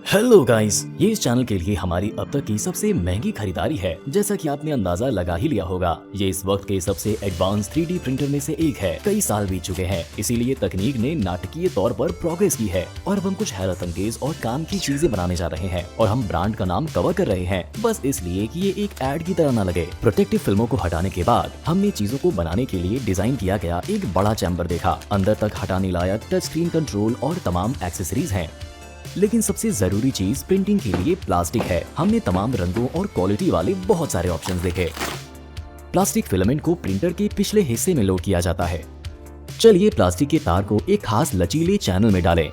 Hello guys, ये इस channel के लिए हमारी अब तक की सबसे महंगी खरीदारी है। जैसा कि आपने अंदाजा लगा ही लिया होगा, ये इस वक्त के सबसे एडवांस 3D प्रिंटर में से एक है। कई साल बीत चुके हैं, इसीलिए तकनीक ने नाटकीय तौर पर प्रोग्रेस की है और अब हम कुछ हैरत अंगेज और काम की चीजें बनाने जा रहे हैं। और हम ब्रांड का नाम कवर कर रहे हैं बस इसलिए कि ये एक एड की तरह न लगे। प्रोटेक्टिव फिल्मों को हटाने के बाद हमने चीजों को बनाने के लिए डिजाइन किया गया एक बड़ा चैम्बर देखा। अंदर तक हटाने लायक टच स्क्रीन कंट्रोल और तमाम एक्सेसरीज हैं। लेकिन सबसे जरूरी चीज प्रिंटिंग के लिए प्लास्टिक है। हमने तमाम रंगों और क्वालिटी वाले बहुत सारे ऑप्शंस देखे। प्लास्टिक फिलामेंट को प्रिंटर के पिछले हिस्से में लोड किया जाता है। चलिए प्लास्टिक के तार को एक खास लचीले चैनल में डालें,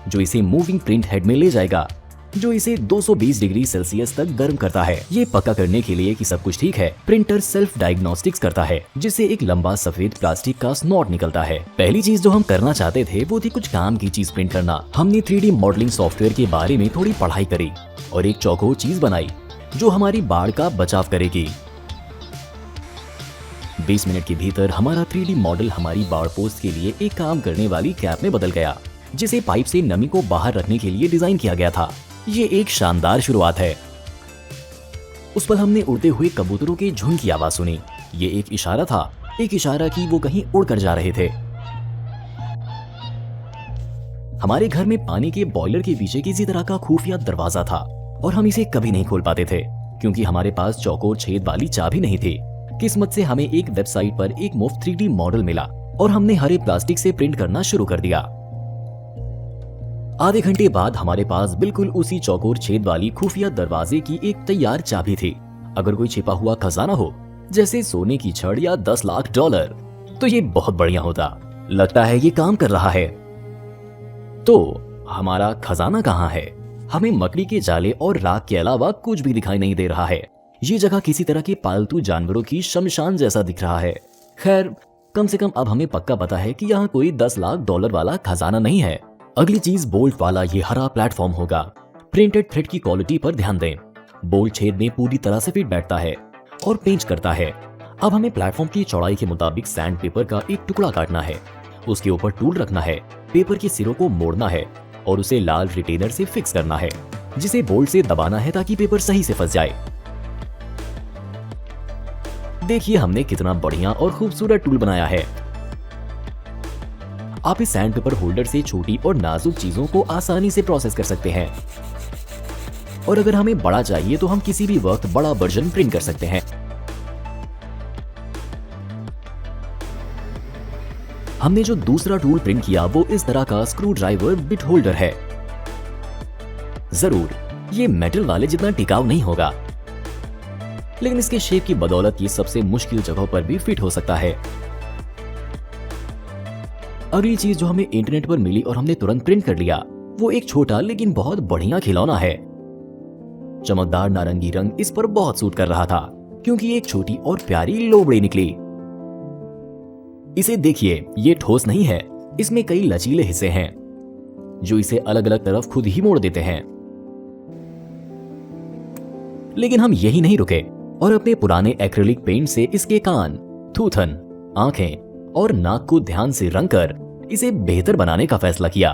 जो इसे मूविंग प्रिंट हेड में ले जाएगा, जो इसे 220 डिग्री सेल्सियस तक गर्म करता है। ये पक्का करने के लिए कि सब कुछ ठीक है, प्रिंटर सेल्फ डायग्नोस्टिक्स करता है, जिससे एक लंबा सफेद प्लास्टिक का स्नॉट निकलता है। पहली चीज जो हम करना चाहते थे वो थी कुछ काम की चीज प्रिंट करना। हमने 3D मॉडलिंग सॉफ्टवेयर के बारे में थोड़ी पढ़ाई करी और एक चौकोर चीज बनाई जो हमारी बाढ़ का बचाव करेगी। 20 मिनट के भीतर हमारा 3D मॉडल हमारी बाढ़ पोस्ट के लिए एक काम करने वाली कैप में बदल गया, जिसे पाइप से नमी को बाहर रखने के लिए डिजाइन किया गया था। ये एक शानदार शुरुआत है। उस पर हमने उड़ते हुए कबूतरों के झुंड की आवाज सुनी। ये एक इशारा था, एक इशारा कि वो कहीं उड़कर जा रहे थे। हमारे घर में पानी के बॉयलर के पीछे किसी तरह का खुफिया दरवाजा था और हम इसे कभी नहीं खोल पाते थे क्योंकि हमारे पास चौकोर छेद वाली चाबी नहीं थी। किस्मत से हमें एक वेबसाइट पर एक मुफ्त 3D मॉडल मिला और हमने हरे प्लास्टिक से प्रिंट करना शुरू कर दिया। आधे घंटे बाद हमारे पास बिल्कुल उसी चौकोर छेद वाली खुफिया दरवाजे की एक तैयार चाबी थी। अगर कोई छिपा हुआ खजाना हो, जैसे सोने की छड़ या 10 लाख डॉलर, तो ये बहुत बढ़िया होता। लगता है ये काम कर रहा है। तो हमारा खजाना कहाँ है? हमें मकड़ी के जाले और राख के अलावा कुछ भी दिखाई नहीं दे रहा है। ये जगह किसी तरह के पालतू जानवरों की शमशान जैसा दिख रहा है। खैर, कम से कम अब हमें पक्का पता है कि यहाँ कोई 10 लाख डॉलर वाला खजाना नहीं है। अगली चीज बोल्ट वाला ये हरा प्लेटफॉर्म होगा। प्रिंटेड थ्रेड की क्वालिटी पर ध्यान दें। बोल्ट छेद में पूरी तरह से फिट बैठता है और पेंच करता है। अब हमें प्लेटफॉर्म की चौड़ाई के मुताबिक सैंड पेपर का एक टुकड़ा काटना है, उसके ऊपर टूल रखना है, पेपर के सिरों को मोड़ना है और उसे लाल रिटेनर से फिक्स करना है, जिसे बोल्ट से दबाना है ताकि पेपर सही से फंस जाए। देखिए हमने कितना बढ़िया और खूबसूरत टूल बनाया है। आप इस सैंड पेपर होल्डर से छोटी और नाजुक चीजों को आसानी से प्रोसेस कर सकते हैं और अगर हमें बड़ा चाहिए तो हम किसी भी वक्त बड़ा वर्जन प्रिंट कर सकते हैं। हमने जो दूसरा टूल प्रिंट किया वो इस तरह का स्क्रू ड्राइवर बिट होल्डर है। जरूर ये मेटल वाले जितना टिकाऊ नहीं होगा, लेकिन इसके शेप की बदौलत ये सबसे मुश्किल जगहों पर भी फिट हो सकता है। अगली चीज जो हमें इंटरनेट पर मिली और हमने तुरंत प्रिंट कर लिया वो एक छोटा लेकिन बहुत बढ़िया खिलौना है। चमकदार नारंगी रंग इस पर बहुत सूट कर रहा था क्योंकि एक छोटी और प्यारी लोमड़ी निकली। इसे देखिए, ये ठोस नहीं है, इसमें कई लचीले हिस्से हैं जो इसे अलग अलग तरफ खुद ही मोड़ देते हैं। लेकिन हम यही नहीं रुके और अपने पुराने एक्रिलिक पेंट से इसके कान, थूथन, आंखें और नाक को ध्यान से रंगकर इसे बेहतर बनाने का फैसला किया।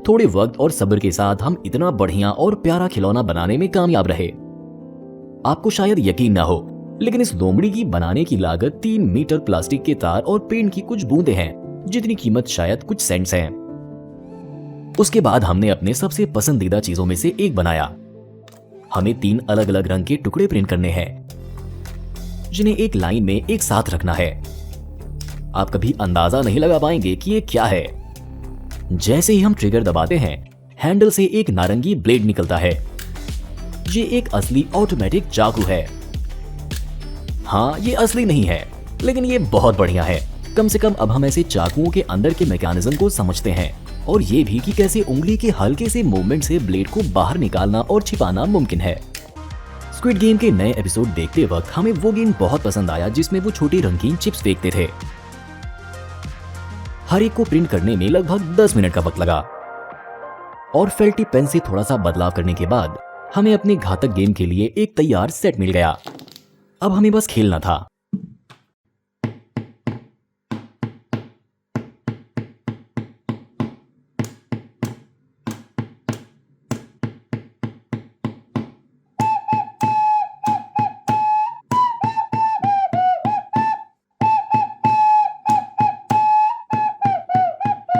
थोड़े वक्त और सब्र के साथ हम इतना बढ़िया और प्यारा खिलौना बनाने में कामयाब रहे। आपको शायद यकीन ना हो, लेकिन इस लोमड़ी की बनाने की लागत 3 मीटर प्लास्टिक के तार और पेंट की कुछ बूंदें हैं, जितनी कीमत शायद कुछ सेंट्स हैं। उसके बाद हमने अपने सबसे पसंदीदा चीजों में से एक बनाया। हमें 3 अलग अलग रंग के टुकड़े प्रिंट करने हैं, जिन्हें एक लाइन में एक साथ रखना है। आप कभी अंदाजा नहीं लगा पाएंगे कि ये क्या है। जैसे ही हम ट्रिगर दबाते हैं, हैंडल से एक नारंगी ब्लेड निकलता है। ये एक असली ऑटोमेटिक चाकू है। हाँ, ये असली नहीं है, लेकिन ये बहुत बढ़िया है। कम से कम अब हम ऐसे चाकुओं के अंदर के मैकेनिज्म को समझते हैं और ये भी कि कैसे उंगली के हल्के से मूवमेंट से ब्लेड को बाहर निकालना और छिपाना मुमकिन है। स्क्विड गेम के नए एपिसोड देखते वक्त हमें वो गेम बहुत पसंद आया जिसमें वो छोटे रंगीन चिप्स फेंकते थे। हर एक को प्रिंट करने में लगभग 10 मिनट का वक्त लगा और फेल्टी पेन से थोड़ा सा बदलाव करने के बाद हमें अपने घातक गेम के लिए एक तैयार सेट मिल गया। अब हमें बस खेलना था।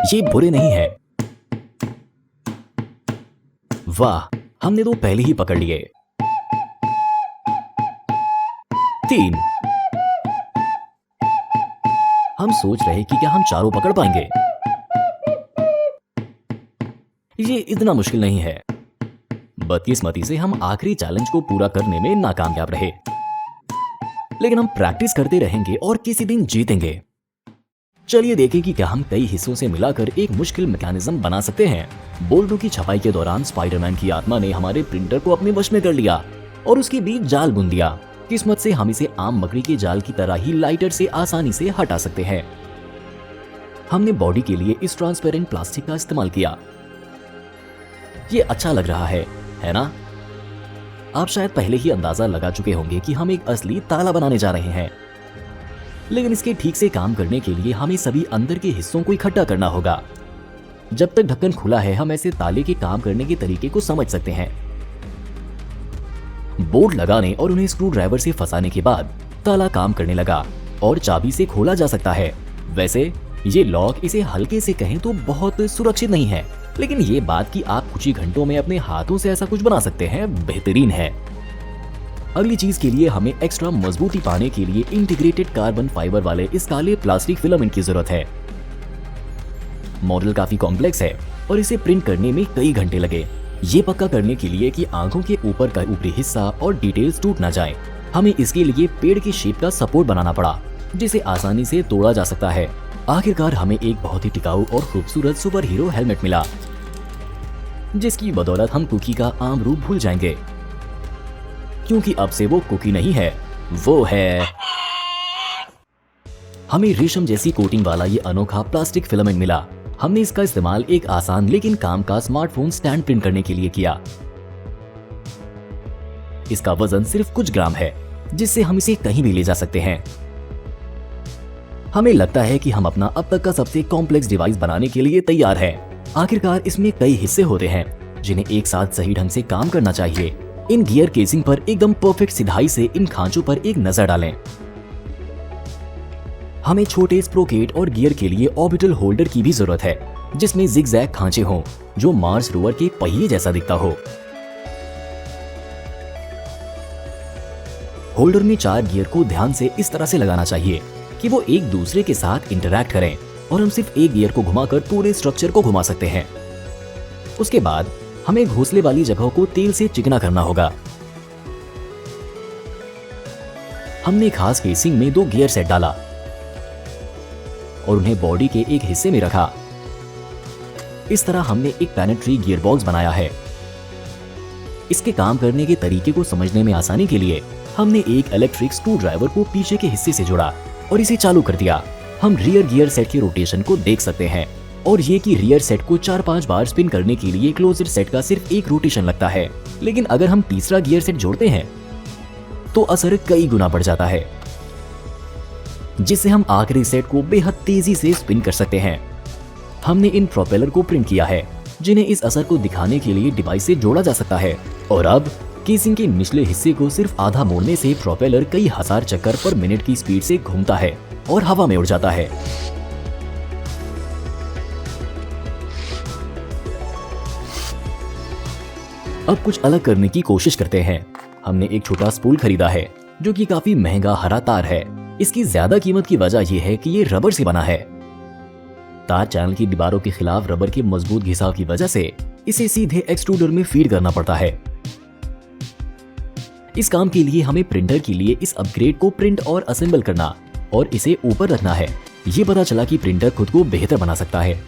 ये बुरे नहीं है। वाह, हमने तो पहले ही पकड़ लिए। 3। हम सोच रहे कि क्या हम चारों पकड़ पाएंगे। ये इतना मुश्किल नहीं है। बदकिस्मती से हम आखिरी चैलेंज को पूरा करने में नाकामयाब रहे, लेकिन हम प्रैक्टिस करते रहेंगे और किसी दिन जीतेंगे। चलिए देखें कि क्या हम कई हिस्सों से मिलाकर एक मुश्किल मैकेनिज्म बना सकते हैं। बोल्टों की छपाई के दौरान स्पाइडरमैन की आत्मा ने हमारे प्रिंटर को अपने वश में कर लिया और उसके बीच जाल बुन दिया। किस्मत से हम इसे आम मकड़ी के जाल की तरह ही लाइटर से आसानी से हटा सकते हैं। हमने बॉडी के लिए इस ट्रांसपेरेंट प्लास्टिक का इस्तेमाल किया। ये अच्छा लग रहा है ना? आप शायद पहले ही अंदाजा लगा चुके होंगे कि हम एक असली ताला बनाने जा रहे हैं, लेकिन इसके ठीक से काम करने के लिए हमें सभी अंदर के हिस्सों को इकट्ठा करना होगा। जब तक ढक्कन खुला है, हम ऐसे ताले के काम करने के तरीके को समझ सकते हैं। बोल्ट लगाने और उन्हें स्क्रू ड्राइवर से फंसाने के बाद ताला काम करने लगा और चाबी से खोला जा सकता है। वैसे ये लॉक, इसे हल्के से कहें तो बहुत सुरक्षित नहीं है, लेकिन ये बात कि आप कुछ ही घंटों में अपने हाथों से ऐसा कुछ बना सकते हैं, बेहतरीन है। अगली चीज के लिए हमें एक्स्ट्रा मजबूती पाने के लिए इंटीग्रेटेड कार्बन फाइबर वाले इस काले प्लास्टिक फिलामेंट की जरूरत है। मॉडल काफी कॉम्प्लेक्स है और इसे प्रिंट करने में कई घंटे लगे। ये पक्का करने के लिए कि आंखों के ऊपर का ऊपरी हिस्सा और डिटेल्स टूट ना जाए, हमें इसके लिए पेड़ के शेप का सपोर्ट बनाना पड़ा, जिसे आसानी से तोड़ा जा सकता है। आखिरकार हमें एक बहुत ही टिकाऊ और खूबसूरत सुपर हीरो हेलमेट मिला, जिसकी बदौलत हम कुकी का आम रूप भूल जाएंगे, क्योंकि अब से वो कुकी नहीं है, वो है। हमें रेशम जैसी कोटिंग वाला ये अनोखा प्लास्टिक फिलामेंट मिला। हमने इसका इस्तेमाल एक आसान लेकिन काम का स्मार्टफोन स्टैंड प्रिंट करने के लिए किया। इसका वजन सिर्फ कुछ ग्राम है, जिससे हम इसे कहीं भी ले जा सकते हैं। हमें लगता है कि हम अपना अब तक का सबसे कॉम्प्लेक्स डिवाइस बनाने के लिए तैयार हैं। आखिरकार इसमें कई हिस्से होते हैं जिन्हें एक साथ सही ढंग से काम करना चाहिए। इन गियर केसिंग पर एकदम परफेक्ट सिधाई से इन खांचों पर एक नजर डालें। हमें छोटे स्प्रोकेट और गियर के लिए ऑर्बिटल होल्डर की भी जरूरत है, जिसमें जिगजैग खांचे हों, जो मार्स रोवर के पहिए जैसा दिखता हो। होल्डर में 4 गियर को ध्यान से इस तरह से लगाना चाहिए कि वो एक दूसरे के साथ इंटरैक्ट करें, और हम सिर्फ एक गियर को घुमाकर पूरे स्ट्रक्चर को घुमा सकते हैं। उसके बाद हमें घोंसले वाली जगह को तेल से चिकना करना होगा। हमने खास केसिंग में 2 गियर सेट डाला और उन्हें बॉडी के एक हिस्से में रखा। इस तरह हमने एक प्लैनेटरी गियर बॉक्स बनाया है। इसके काम करने के तरीके को समझने में आसानी के लिए हमने एक इलेक्ट्रिक स्क्रू ड्राइवर को पीछे के हिस्से से जोड़ा और इसे चालू कर दिया। हम रियर गियर सेट के रोटेशन को देख सकते हैं, और ये कि रियर सेट को 4-5 बार स्पिन करने के लिए क्लोजर सेट का सिर्फ एक रोटेशन लगता है, लेकिन अगर हम तीसरा गियर सेट जोड़ते हैं तो असर कई गुना बढ़ जाता है, जिससे हम आखिरी सेट को बेहद तेजी से स्पिन कर सकते हैं। हमने इन प्रोपेलर को प्रिंट किया है, जिन्हें इस असर को दिखाने के लिए डिवाइस से जोड़ा जा सकता है। और अब केसिंग के निचले हिस्से को सिर्फ आधा मोड़ने से प्रोपेलर कई हजार चक्कर पर मिनट की स्पीड से घूमता है और हवा में उड़ जाता है। अब कुछ अलग करने की कोशिश करते हैं। हमने एक छोटा स्पूल खरीदा है, जो कि काफी महंगा हरा तार है। इसकी ज्यादा कीमत की वजह यह है कि ये रबर से बना है। तार चैनल की दीवारों के खिलाफ रबर के मजबूत घिसाव की वजह से इसे सीधे एक्सट्रूडर में फीड करना पड़ता है। इस काम के लिए हमें प्रिंटर के लिए इस अपग्रेड को प्रिंट और असेंबल करना और इसे ऊपर रखना है। ये पता चला कि प्रिंटर खुद को बेहतर बना सकता है।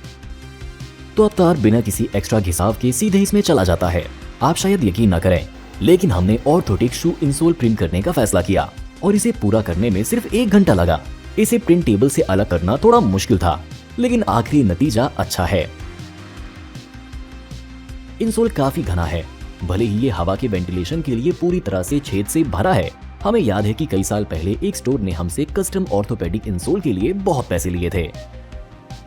तो अब तार बिना किसी एक्स्ट्रा घिसाव के सीधे इसमें चला जाता है। आप शायद यकीन न करें, लेकिन हमने ऑर्थोटिक शू इंसोल प्रिंट करने का फैसला किया और इसे पूरा करने में सिर्फ 1 घंटा लगा। इसे प्रिंट टेबल से अलग करना थोड़ा मुश्किल था, लेकिन आखिरी नतीजा अच्छा है। इंसोल काफी घना है, भले ही ये हवा के वेंटिलेशन के लिए पूरी तरह से छेद से भरा है। हमें याद है कि कई साल पहले एक स्टोर ने हमसे कस्टम ऑर्थोपेडिक इंसोल के लिए बहुत पैसे लिए थे,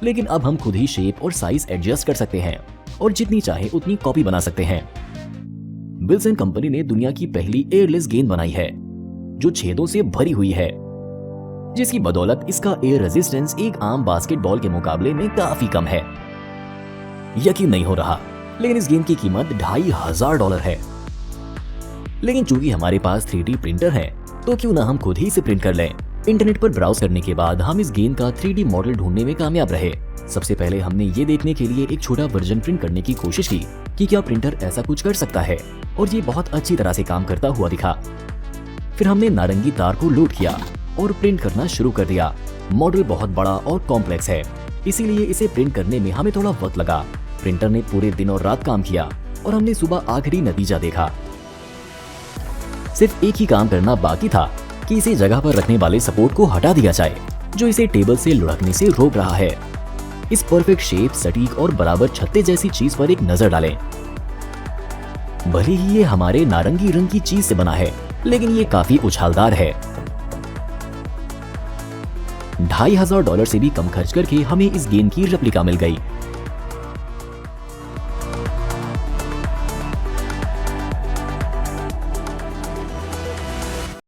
लेकिन अब हम खुद ही शेप और साइज एडजस्ट कर सकते हैं और जितनी चाहे उतनी कॉपी बना सकते हैं। विल्सन कंपनी ने दुनिया की पहली एयरलेस गेंद बनाई है, जो छेदों से भरी हुई है। जिसकी बदौलत इसका एयर रेजिस्टेंस एक आम बास्केटबॉल के मुकाबले में काफी कम है। यकीन नहीं हो रहा, लेकिन इस गेंद की कीमत $2500 है। लेकिन चूंकि हमारे पास 3D प्रिंटर है, तो क्यों ना हम खुद ही इसे प्रिंट कर लें। इंटरनेट पर ब्राउज करने के बाद हम इस गेंद का 3D मॉडल ढूंढने में कामयाब रहे। सबसे पहले हमने ये देखने के लिए एक छोटा वर्जन प्रिंट करने की कोशिश की कि क्या प्रिंटर ऐसा कुछ कर सकता है, और ये बहुत अच्छी तरह से काम करता हुआ दिखा। फिर हमने नारंगी तार को लोड किया और प्रिंट करना शुरू कर दिया। मॉडल बहुत बड़ा और कॉम्प्लेक्स है, इसीलिए इसे प्रिंट करने में हमें थोड़ा वक्त लगा। प्रिंटर ने पूरे दिन और रात काम किया और हमने सुबह आखिरी नतीजा देखा। सिर्फ एक ही काम करना बाकी था कि इसे जगह पर रखने वाले सपोर्ट को हटा दिया जाए, जो इसे टेबल से लुढ़कने से रोक रहा है। इस परफेक्ट शेप, सटीक और बराबर छत्ते जैसी चीज पर एक नजर डालें। भले ही ये हमारे नारंगी रंग की चीज से बना है, लेकिन ये काफी उछालदार है। $2500 से भी कम खर्च करके हमें इस गेंद की रेप्लिका मिल गई।